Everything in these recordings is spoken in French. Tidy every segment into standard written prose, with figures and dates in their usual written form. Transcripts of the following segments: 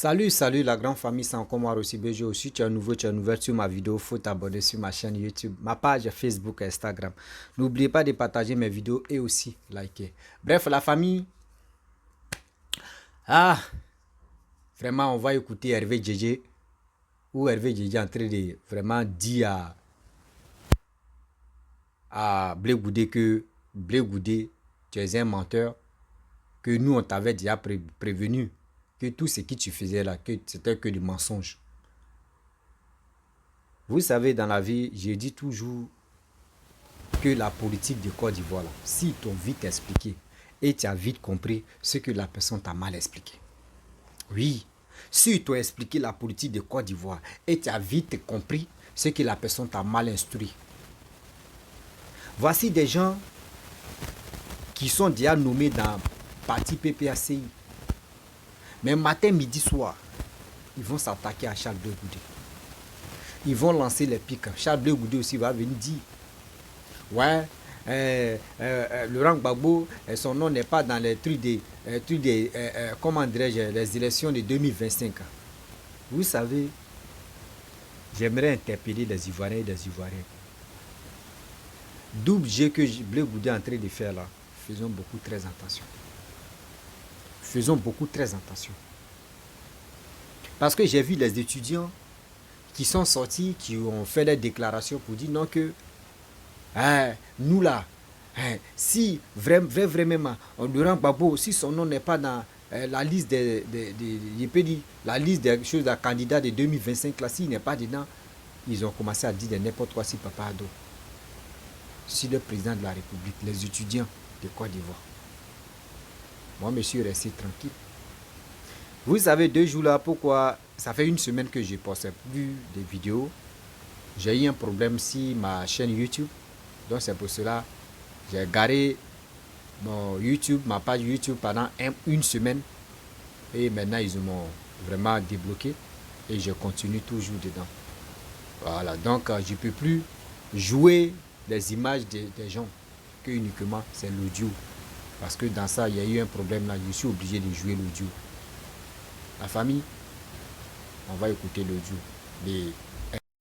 Salut la grande famille sans comment aussi BG aussi. Tu es nouveau, tu es nouvelle sur ma vidéo. Faut t'abonner sur ma chaîne YouTube, ma page Facebook et Instagram. N'oubliez pas de partager mes vidéos et aussi liker. Bref, la famille. Ah, vraiment, on va écouter Hervé Djedje. Ou Hervé Djedje en train de vraiment dire à Blé Goudé que Blé Goudé, tu es un menteur. Que nous, on t'avait déjà prévenu. Que tout ce que tu faisais là, que c'était que du mensonge. Vous savez, dans la vie, je dis toujours que la politique de Côte d'Ivoire, si t'ont vite expliqué et tu as vite compris ce que la personne t'a mal expliqué. Oui, si tu as expliqué la politique de Côte d'Ivoire et tu as vite compris ce que la personne t'a mal instruit. Voici des gens qui sont déjà nommés dans le parti PPACI. Mais matin, midi, soir, ils vont s'attaquer à Charles Blé Goudé. Ils vont lancer les pics. Charles Blé Goudé aussi va venir dire, ouais, Laurent Gbagbo, son nom n'est pas dans les trucs des, comment dirais-je, les élections de 2025. Vous savez, j'aimerais interpeller les Ivoiriens et les Ivoiriens. Double G que Blé Goudé est en train de faire là, faisons beaucoup très attention. Faisons beaucoup très attention. Parce que j'ai vu les étudiants qui sont sortis, qui ont fait des déclarations pour dire non que nous là, si vraiment, Laurent Gbagbo, si son nom n'est pas dans la liste la liste des choses à candidats de 2025, là, s'il n'est pas dedans, ils ont commencé à dire n'importe quoi si Papa Ado. Si le président de la République, les étudiants de Côte d'Ivoire. Moi, je suis resté tranquille. Vous savez, 2 jours là, pourquoi? Ça fait une semaine que je n'ai pas vu des vidéos. J'ai eu un problème sur ma chaîne YouTube. Donc, c'est pour cela que j'ai garé mon YouTube, ma page YouTube pendant une semaine. Et maintenant, ils m'ont vraiment débloqué. Et je continue toujours dedans. Voilà, donc je ne peux plus jouer les images des gens. Que uniquement, c'est l'audio. Parce que dans ça, il y a eu un problème là. Je suis obligé de jouer l'audio. La famille, on va écouter l'audio.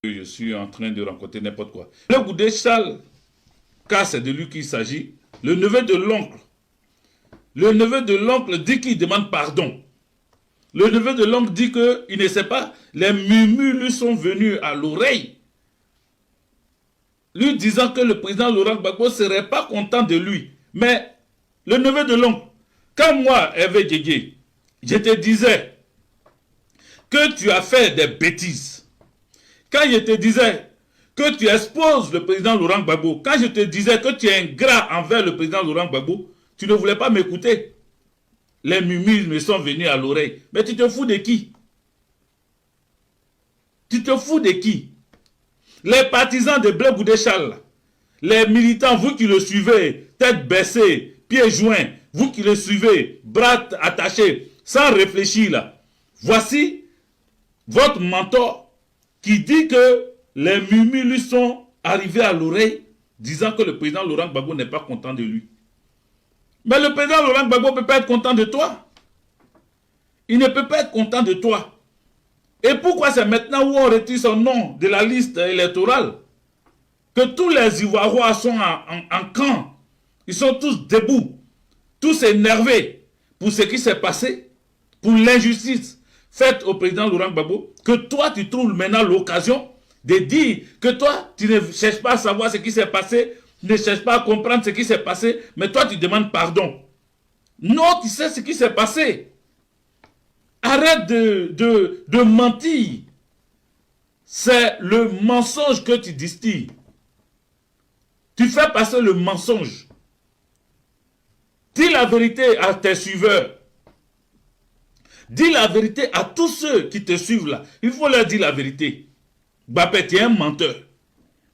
Je suis en train de rencontrer n'importe quoi. Le Goudé Charles, car c'est de lui qu'il s'agit, le neveu de l'oncle. Le neveu de l'oncle dit qu'il demande pardon. Le neveu de l'oncle dit qu'il ne sait pas. Les murmures lui sont venus à l'oreille. Lui disant que le président Laurent Gbagbo ne serait pas content de lui. Mais le neveu de l'oncle, quand moi, Hervé Djedje, je te disais que tu as fait des bêtises, quand je te disais que tu exposes le président Laurent Gbagbo, quand je te disais que tu es ingrat envers le président Laurent Gbagbo, tu ne voulais pas m'écouter. Les murmures me sont venus à l'oreille. Mais tu te fous de qui? Tu te fous de qui? Les partisans de Blé Goudé Charles, les militants, vous qui le suivez, tête baissée, pieds joints, vous qui le suivez, bras attachés, sans réfléchir là, voici votre mentor qui dit que les murmures lui sont arrivés à l'oreille, disant que le président Laurent Gbagbo n'est pas content de lui. Mais le président Laurent Gbagbo ne peut pas être content de toi. Il ne peut pas être content de toi. Et pourquoi c'est maintenant où on retire son nom de la liste électorale que tous les Ivoiriens sont en camp? Ils sont tous debout, tous énervés pour ce qui s'est passé, pour l'injustice faite au président Laurent Gbagbo, que toi tu trouves maintenant l'occasion de dire que toi tu ne cherches pas à savoir ce qui s'est passé, tu ne cherches pas à comprendre ce qui s'est passé, mais toi tu demandes pardon. Non, tu sais ce qui s'est passé. Arrête de mentir. C'est le mensonge que tu distilles. Tu fais passer le mensonge. Dis la vérité à tes suiveurs. Dis la vérité à tous ceux qui te suivent là. Il faut leur dire la vérité. Bapé, tu es un menteur.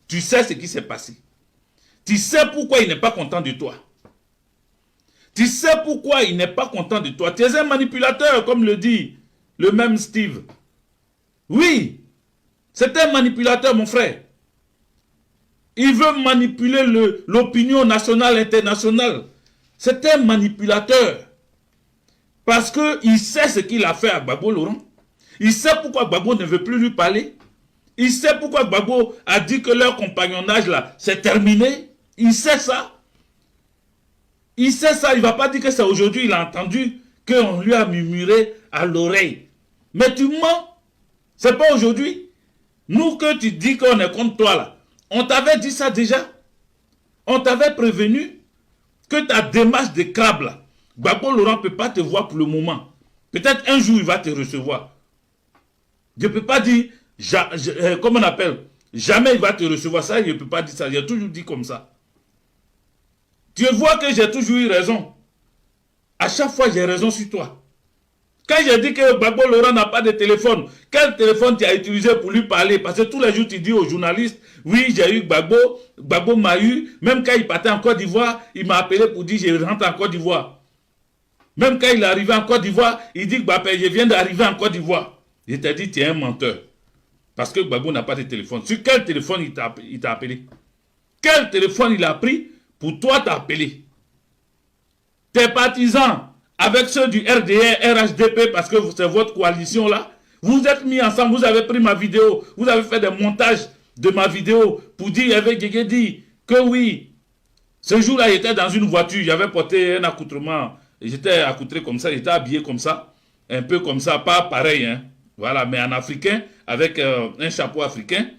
Tu sais ce qui s'est passé. Tu sais pourquoi il n'est pas content de toi. Tu sais pourquoi il n'est pas content de toi. Tu es un manipulateur, comme le dit le même Steve. Oui, c'est un manipulateur, mon frère. Il veut manipuler l'opinion nationale, internationale. C'est un manipulateur. Parce qu'il sait ce qu'il a fait à Gbagbo Laurent. Il sait pourquoi Gbagbo ne veut plus lui parler. Il sait pourquoi Gbagbo a dit que leur compagnonnage là, c'est terminé. Il sait ça. Il sait ça. Il ne va pas dire que c'est aujourd'hui, il a entendu qu'on lui a murmuré à l'oreille. Mais tu mens. C'est pas aujourd'hui. Nous que tu dis qu'on est contre toi là, on t'avait dit ça déjà. On t'avait prévenu que ta démarche de crabe là, Gbagbo Laurent ne peut pas te voir pour le moment. Peut-être un jour il va te recevoir. Je ne peux pas dire, comment on appelle, jamais il va te recevoir. Ça, je ne peux pas dire ça. J'ai toujours dit comme ça. Tu vois que j'ai toujours eu raison. À chaque fois, j'ai raison sur toi. Quand j'ai dit que Gbagbo Laurent n'a pas de téléphone, quel téléphone tu as utilisé pour lui parler? Parce que tous les jours, tu dis aux journalistes, oui, j'ai eu Gbagbo, Gbagbo m'a eu. Même quand il partait en Côte d'Ivoire, il m'a appelé pour dire, je rentre en Côte d'Ivoire. Même quand il est arrivé en Côte d'Ivoire, il dit, je viens d'arriver en Côte d'Ivoire. Je t'ai dit, tu es un menteur. Parce que Gbagbo n'a pas de téléphone. Sur quel téléphone il t'a appelé? Quel téléphone il a pris pour toi t'appeler? Tes partisans, avec ceux du RDR, RHDP, parce que c'est votre coalition là, vous êtes mis ensemble, vous avez pris ma vidéo, vous avez fait des montages de ma vidéo pour dire, avec Guégué dit que oui, ce jour-là, j'étais dans une voiture, j'avais porté un accoutrement, j'étais accoutré comme ça, j'étais habillé comme ça, un peu comme ça, pas pareil, hein, voilà, mais en africain, avec un chapeau africain,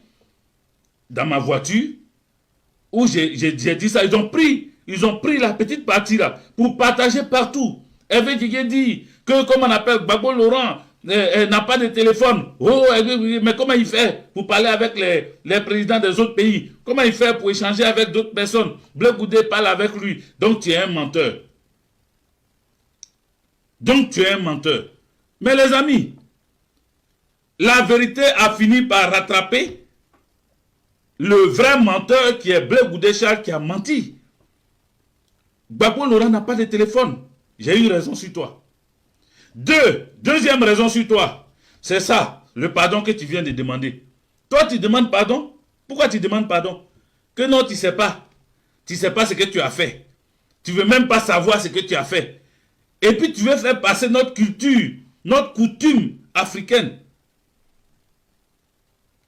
dans ma voiture, où j'ai dit ça, ils ont pris la petite partie là, pour partager partout. Hervé Guégué dit que, comme on appelle, Gbagbo Laurent n'a pas de téléphone. Oh, mais comment il fait pour parler avec les présidents des autres pays? Comment il fait pour échanger avec d'autres personnes? Bleu Goudé parle avec lui. Donc tu es un menteur. Donc tu es un menteur. Mais les amis, la vérité a fini par rattraper le vrai menteur qui est Bleu Goudé Charles qui a menti. Gbagbo Laurent n'a pas de téléphone. J'ai eu raison sur toi. Deuxième raison sur toi, c'est ça, le pardon que tu viens de demander. Toi, tu demandes pardon. Pourquoi tu demandes pardon? Que non, tu ne sais pas. Tu ne sais pas ce que tu as fait. Tu ne veux même pas savoir ce que tu as fait. Et puis, tu veux faire passer notre culture, notre coutume africaine.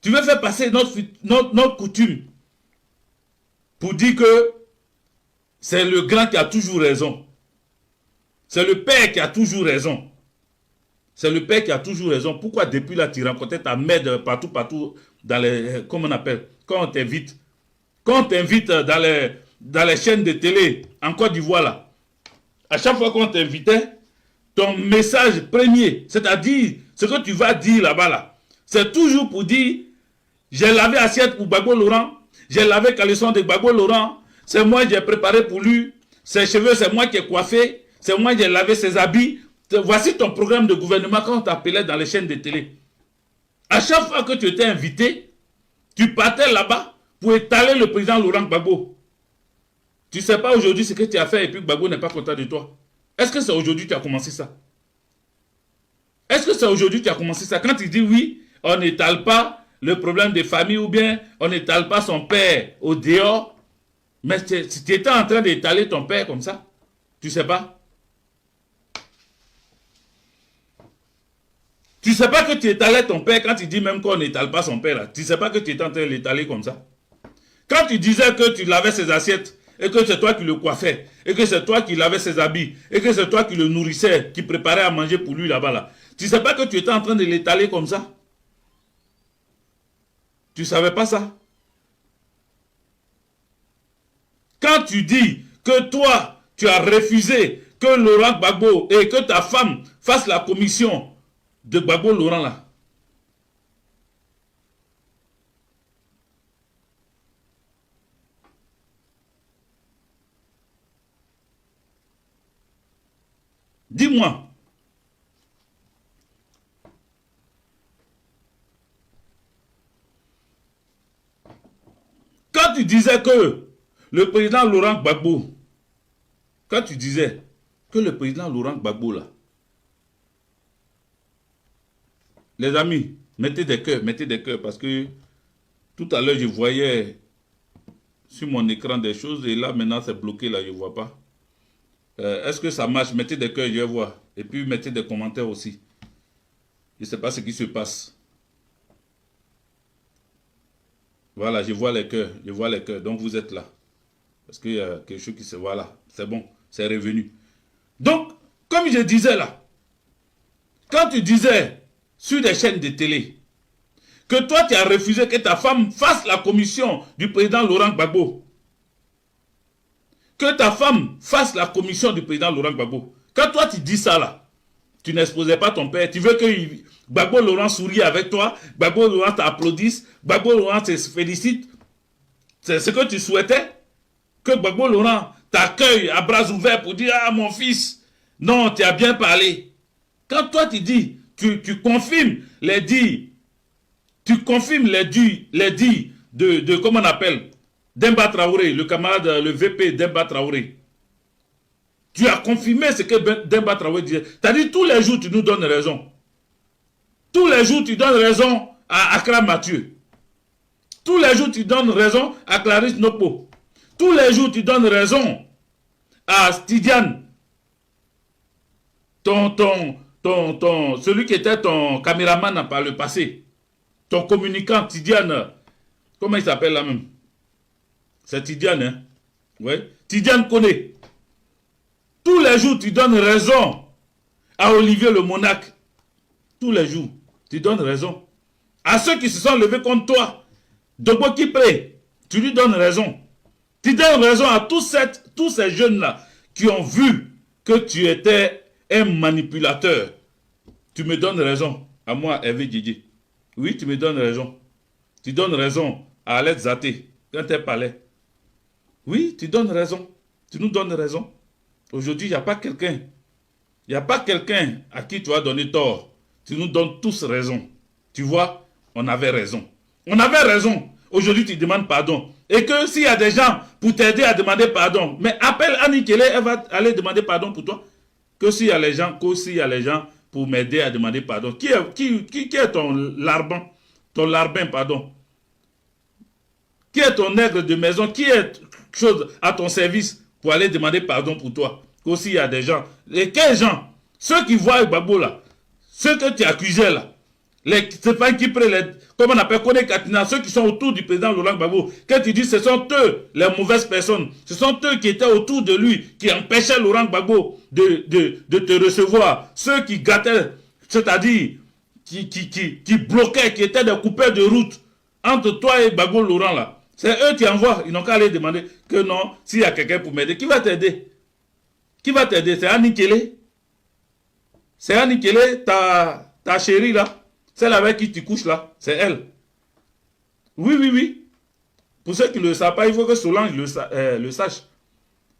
Tu veux faire passer notre coutume pour dire que c'est le grand qui a toujours raison. C'est le père qui a toujours raison. C'est le père qui a toujours raison. Pourquoi depuis là, tu rencontrais ta mère partout, dans les... Comment on appelle? Quand on t'invite. Quand on t'invite dans les chaînes de télé, en Côte d'Ivoire là. À chaque fois qu'on t'invitait, ton message premier, c'est-à-dire ce que tu vas dire là-bas là, c'est toujours pour dire, j'ai lavé assiette pour Gbagbo Laurent, j'ai lavé caleçon de Gbagbo Laurent, c'est moi qui ai préparé pour lui, ses cheveux, c'est moi qui ai coiffé, c'est moi qui ai lavé ses habits. Voici ton programme de gouvernement quand on t'appelait dans les chaînes de télé. À chaque fois que tu étais invité, tu partais là-bas pour étaler le président Laurent Gbagbo. Tu ne sais pas aujourd'hui ce que tu as fait et puis Gbagbo n'est pas content de toi. Est-ce que c'est aujourd'hui que tu as commencé ça? Est-ce que c'est aujourd'hui que tu as commencé ça? Quand tu dis oui, on n'étale pas le problème des familles ou bien on n'étale pas son père au dehors, mais tu étais en train d'étaler ton père comme ça, tu ne sais pas? Tu ne sais pas que tu étalais ton père quand tu dis même qu'on n'étale pas son père là. Tu ne sais pas que tu étais en train de l'étaler comme ça. Quand tu disais que tu lavais ses assiettes et que c'est toi qui le coiffais et que c'est toi qui lavais ses habits et que c'est toi qui le nourrissais, qui préparait à manger pour lui là-bas là. Tu ne sais pas que tu étais en train de l'étaler comme ça. Tu ne savais pas ça. Quand tu dis que toi, tu as refusé que Laurent Gbagbo et que ta femme fasse la commission de Gbagbo Laurent là. Dis-moi. Quand tu disais que le président Laurent Gbagbo, quand tu disais que le président Laurent Gbagbo là, les amis, mettez des cœurs, parce que tout à l'heure, je voyais sur mon écran des choses, et là, maintenant, c'est bloqué, là, je ne vois pas. Est-ce que ça marche? Mettez des cœurs, je vais voir. Et puis, mettez des commentaires aussi. Je ne sais pas ce qui se passe. Voilà, je vois les cœurs. Je vois les cœurs. Donc vous êtes là. Parce qu'il y a quelque chose qui se... Voilà, c'est bon. C'est revenu. Donc, comme je disais là, quand tu disais sur des chaînes de télé que toi tu as refusé que ta femme fasse la commission du président Laurent Gbagbo, que ta femme fasse la commission du président Laurent Gbagbo, quand toi tu dis ça là, tu n'exposais pas ton père, tu veux que Gbagbo Laurent sourie avec toi, Gbagbo Laurent t'applaudisse, Gbagbo Laurent te félicite, c'est ce que tu souhaitais, que Gbagbo Laurent t'accueille à bras ouverts pour dire « Ah mon fils, non, tu as bien parlé ». Quand toi tu dis, tu confirmes les dits, tu confirmes les dits de comment on appelle, Demba Traoré, le camarade, le VP Demba Traoré. Tu as confirmé ce que Demba Traoré disait. Tu as dit tous les jours tu nous donnes raison. Tous les jours tu donnes raison à Akra Mathieu. Tous les jours tu donnes raison à Clarisse Nopo. Tous les jours tu donnes raison à Stidiane. Celui qui était ton caméraman par le passé. Ton communicant, Tidiane. Comment il s'appelle là même? C'est Tidiane, hein? Ouais. Tidiane connaît. Tous les jours, tu donnes raison à Olivier le Monarque. Tous les jours, tu donnes raison. À ceux qui se sont levés contre toi, Dobo Kipré, tu lui donnes raison. Tu donnes raison à tous ces jeunes-là qui ont vu que tu étais un manipulateur. Tu me donnes raison. À moi, Hervé Djidji. Oui, tu me donnes raison. Tu donnes raison à Alex Zaté quand elle parlait. Oui, tu donnes raison. Tu nous donnes raison. Aujourd'hui, il n'y a pas quelqu'un. Il n'y a pas quelqu'un à qui tu as donné tort. Tu nous donnes tous raison. Tu vois, on avait raison. On avait raison. Aujourd'hui, tu demandes pardon. Et que s'il y a des gens pour t'aider à demander pardon, mais appelle Annie Kelly, elle va aller demander pardon pour toi. Que s'il y a les gens pour m'aider à demander pardon. Qui est ton larbin? Ton larbin, pardon. Qui est ton nègre de maison? Qui est chose à ton service pour aller demander pardon pour toi? Qu'aussi il y a des gens. Et quels gens? Ceux qui voient Gbagbo là. Ceux que tu accusais là. C'est pas qui prennent comment on appelle, Kone Katina, ceux qui sont autour du président Laurent Gbagbo. Quand tu dis ce sont eux les mauvaises personnes. Ce sont eux qui étaient autour de lui, qui empêchaient Laurent Gbagbo de te recevoir. Ceux qui gâtaient, c'est-à-dire qui bloquaient, qui étaient des coupeurs de route entre toi et Gbagbo Laurent là. C'est eux qui envoient. Ils n'ont qu'à aller demander que non, s'il y a quelqu'un pour m'aider. Qui va t'aider? Qui va t'aider? C'est Annie Kelly. C'est Annie Kelly, ta chérie là. Celle avec qui tu couches là, c'est elle. Oui, oui, oui. Pour ceux qui ne le savent pas, il faut que Solange le sache.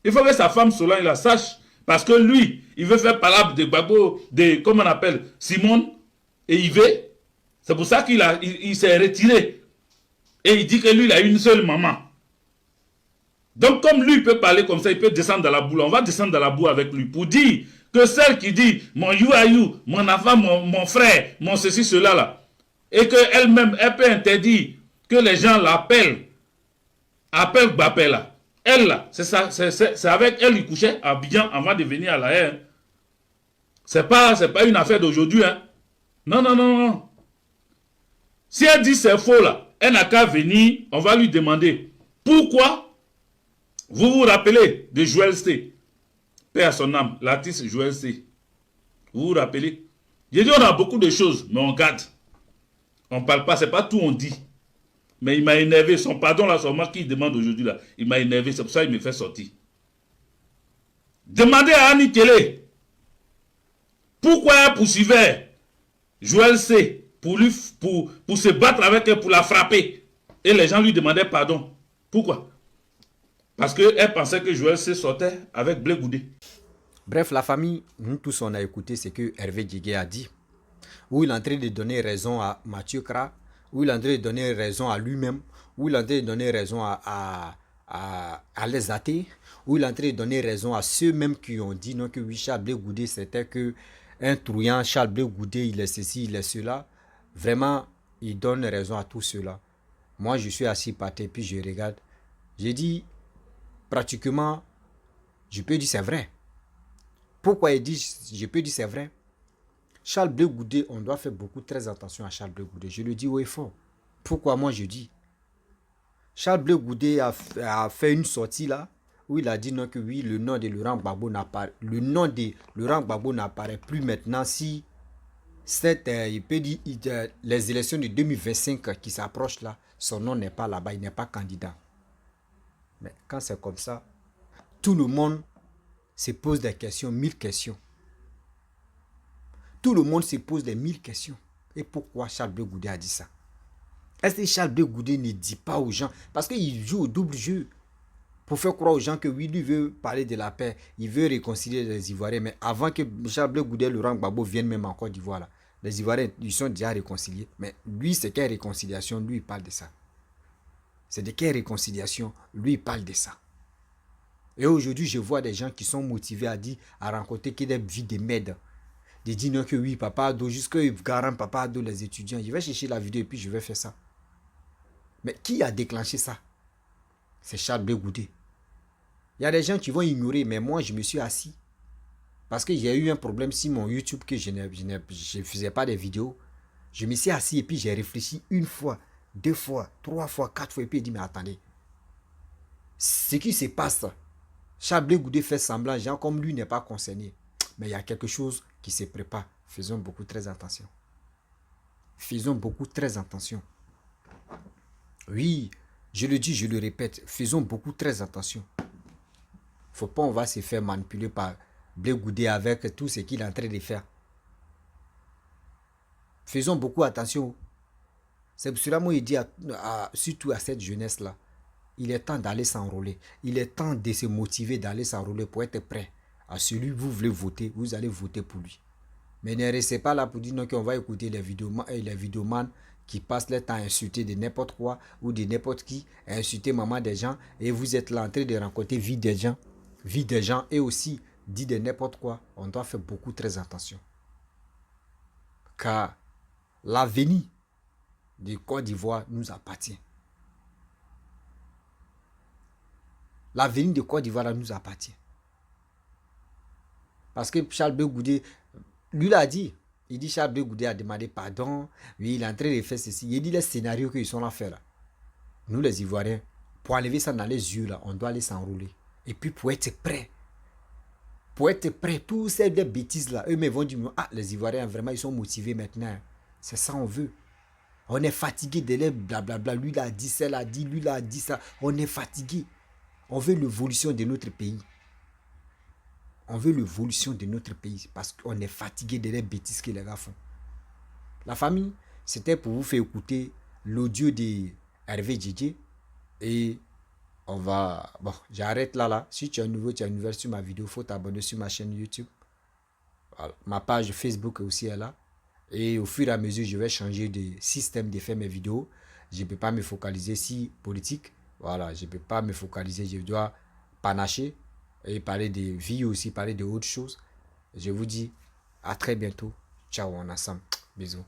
Il faut que sa femme Solange la sache. Parce que lui, il veut faire palabre de Gbagbo, comment on appelle, Simone et Yvé. C'est pour ça qu'il s'est retiré. Et il dit que lui, il a une seule maman. Donc, comme lui, il peut parler comme ça, il peut descendre dans la boue. On va descendre dans la boue avec lui pour dire que celle qui dit mon you are you, mon enfant, mon frère, mon ceci, cela là, et qu'elle-même, elle peut interdire que les gens l'appellent, appellent Gbapé là. Elle là, c'est avec elle qu'il couchait à Abidjan avant de venir à la haine. C'est pas une affaire d'aujourd'hui, hein. Non, non, non, non. Si elle dit c'est faux là, elle n'a qu'à venir, on va lui demander pourquoi. Vous vous rappelez de Joël C. Paix à son âme, l'artiste Joël C. Vous vous rappelez? J'ai dit on a beaucoup de choses, mais on garde. On ne parle pas, c'est pas tout on dit. Mais il m'a énervé, son pardon là, c'est moi qui demande aujourd'hui là. Il m'a énervé, c'est pour ça qu'il me fait sortir. Demandez à Annie Kelly pourquoi elle poursuivait Joël C. pour se battre avec elle, pour la frapper. Et les gens lui demandaient pardon. Pourquoi? Parce qu'elle pensait que Joël C. sortait avec Blé Goudé. Bref, la famille, nous tous on a écouté ce que Hervé Djidji a dit. Où il est en train de donner raison à Mathieu Kra, où il est en train de donner raison à lui-même, où il est en train de donner raison à Les Athées, où il est en train de donner raison à ceux-mêmes qui ont dit non, que oui, Charles Blé Goudé, c'était que un trouillant, Charles Blé Goudé, il est ceci, il est cela. Vraiment, il donne raison à tout cela. Moi, je suis assis par terre, puis je regarde. J'ai dit, pratiquement, je peux dire c'est vrai. Pourquoi il dit, je peux dire c'est vrai? Charles Blé Goudé, on doit faire beaucoup très attention à Charles Blé Goudé. Je le dis haut et fort. Pourquoi moi je dis? Charles Blé Goudé a fait une sortie là où il a dit non que oui, le nom de Laurent Gbagbo n'apparaît plus maintenant si il peut dire les élections de 2025 qui s'approchent là, son nom n'est pas là-bas, il n'est pas candidat. Mais quand c'est comme ça, tout le monde se pose des questions, 1000 questions. Tout le monde se pose des 1000 questions. Et pourquoi Charles Blé Goudé a dit ça? Est-ce que Charles Blé Goudé ne dit pas aux gens? Parce qu'il joue au double jeu. Pour faire croire aux gens que oui, lui veut parler de la paix. Il veut réconcilier les Ivoiriens. Mais avant que Charles Blé Goudé et Laurent Gbagbo viennent même en Côte d'Ivoire, là, les Ivoiriens, ils sont déjà réconciliés. Mais lui, c'est quelle réconciliation? Lui, il parle de ça. C'est de quelle réconciliation? Lui, il parle de ça. Et aujourd'hui, je vois des gens qui sont motivés à rencontrer que des vies de merde. De dire non que oui, Papa Ado, jusque Garan, Papa Ado, les étudiants. Je vais chercher la vidéo et puis je vais faire ça. Mais qui a déclenché ça? C'est Charles Blé Goudé. Il y a des gens qui vont ignorer, mais moi, je me suis assis. Parce que j'ai eu un problème sur mon YouTube que je ne faisais pas des vidéos. Je me suis assis et puis j'ai réfléchi une fois, 2 fois, 3 fois, 4 fois. Et puis il dit, mais attendez. Ce qui se passe, Charles Blé Goudé fait semblant, genre comme lui n'est pas concerné. Mais il y a quelque chose qui se prépare. Faisons beaucoup très attention. Faisons beaucoup très attention. Oui, je le dis, je le répète. Faisons beaucoup très attention. Faut pas on va se faire manipuler par Blé Goudé avec tout ce qu'il est en train de faire. Faisons beaucoup attention. C'est pour cela que moi je dis surtout à cette jeunesse-là, il est temps d'aller s'enrôler. Il est temps de se motiver d'aller s'enrôler pour être prêt à celui que vous voulez voter. Vous allez voter pour lui. Mais ne restez pas là pour dire non qu'on va écouter les vidéomans qui passent leur temps à insulter de n'importe quoi ou de n'importe qui, à insulter maman des gens et vous êtes là en train de rencontrer vie des gens et aussi dit de n'importe quoi. On doit faire beaucoup très attention. Car l'avenir de Côte d'Ivoire nous appartient. L'avenir de Côte d'Ivoire nous appartient. Parce que Charles Blé Goudé, lui l'a dit. Il dit Charles Blé Goudé a demandé pardon. Oui, il est en train de faire ceci. Il dit les scénarios qu'ils sont là faire là. Nous les Ivoiriens, pour enlever ça dans les yeux là, on doit aller s'enrouler. Et puis pour être prêt. Pour être prêt, tous ces bêtises là, eux-mêmes vont dire, ah, les Ivoiriens vraiment ils sont motivés maintenant. C'est ça on veut. On est fatigué de les blablabla. Lui l'a dit, celle a dit, lui l'a dit ça. On est fatigué. On veut l'évolution de notre pays. On veut l'évolution de notre pays parce qu'on est fatigué de les bêtises que les gars font. La famille, c'était pour vous faire écouter l'audio de Hervé Djidje. Et on va... Bon, j'arrête là. Si tu es nouveau, tu es nouvelle sur ma vidéo, il faut t'abonner sur ma chaîne YouTube. Voilà. Ma page Facebook aussi est là. Et au fur et à mesure, je vais changer de système de faire mes vidéos. Je ne peux pas me focaliser sur politique. Voilà, je ne peux pas me focaliser. Je dois panacher et parler de vie aussi, parler de autres choses. Je vous dis à très bientôt. Ciao, on est ensemble. Bisous.